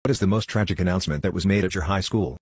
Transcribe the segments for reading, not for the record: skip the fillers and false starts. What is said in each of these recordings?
What is the most tragic announcement that was made at your high school?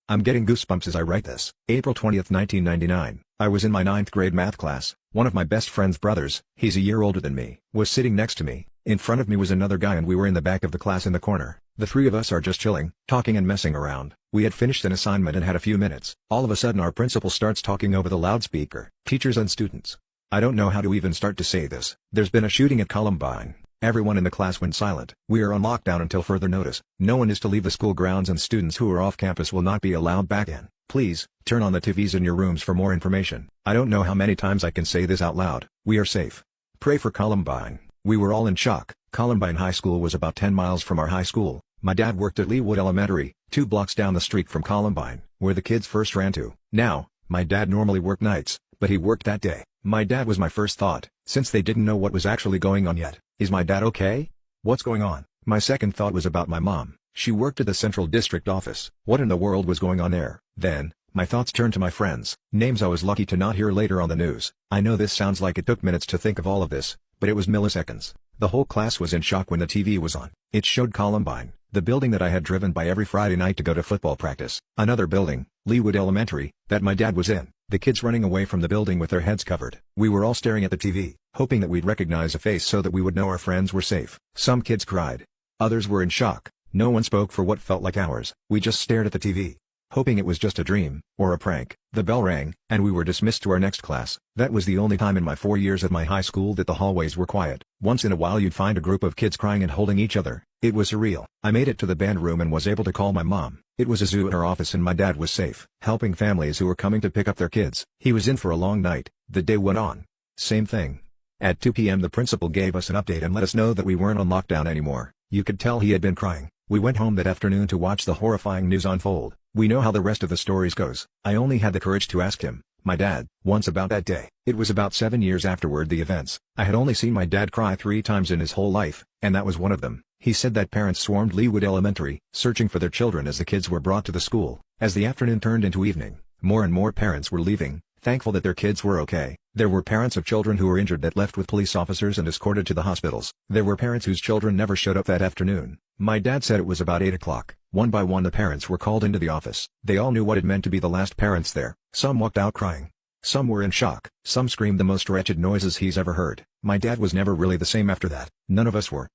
I'm getting goosebumps as I write this. April 20, 1999. I was in my 9th grade math class. One of my best friend's brothers, he's a year older than me, was sitting next to me. In front of me was another guy and we were in the back of the class in the corner. The three of us are just chilling, talking and messing around. We had finished an assignment and had a few minutes. All of a sudden our principal starts talking over the loudspeaker. Teachers and students. I don't know how to even start to say this. There's been a shooting at Columbine. Everyone in the class went silent. We are on lockdown until further notice. No one is to leave the school grounds and students who are off campus will not be allowed back in. Please, turn on the TVs in your rooms for more information. I don't know how many times I can say this out loud. We are safe. Pray for Columbine. We were all in shock. Columbine High School was about 10 miles from our high school. My dad worked at Leawood Elementary, 2 blocks down the street from Columbine, where the kids first ran to. Now, my dad normally worked nights, but he worked that day. My dad was my first thought, since they didn't know what was actually going on yet. Is my dad okay? What's going on? My second thought was about my mom. She worked at the Central District office. What in the world was going on there? Then, my thoughts turned to my friends, names I was lucky to not hear later on the news. I know this sounds like it took minutes to think of all of this, but it was milliseconds. The whole class was in shock when the TV was on. It showed Columbine, the building that I had driven by every Friday night to go to football practice. Another building, Leawood Elementary, that my dad was in. The kids running away from the building with their heads covered. We were all staring at the TV, hoping that we'd recognize a face so that we would know our friends were safe. Some kids cried. Others were in shock. No one spoke for what felt like hours. We just stared at the TV, hoping it was just a dream, or a prank. The bell rang, and we were dismissed to our next class. That was the only time in my 4 years at my high school that the hallways were quiet. Once in a while you'd find a group of kids crying and holding each other. It was surreal. I made it to the band room and was able to call my mom. It was a zoo at her office and my dad was safe, helping families who were coming to pick up their kids. He was in for a long night. The day went on. Same thing. At 2 p.m. the principal gave us an update and let us know that we weren't on lockdown anymore. You could tell he had been crying. We went home that afternoon to watch the horrifying news unfold. We know how the rest of the stories goes. I only had the courage to ask him, my dad, once about that day. It was about 7 years afterward the events. I had only seen my dad cry 3 times in his whole life, and that was one of them. He said that parents swarmed Leawood Elementary, searching for their children as the kids were brought to the school. As the afternoon turned into evening, more and more parents were leaving, thankful that their kids were okay. There were parents of children who were injured that left with police officers and escorted to the hospitals. There were parents whose children never showed up that afternoon. My dad said it was about 8 o'clock. One by one the parents were called into the office. They all knew what it meant to be the last parents there. Some walked out crying. Some were in shock. Some screamed the most wretched noises he's ever heard. My dad was never really the same after that. None of us were.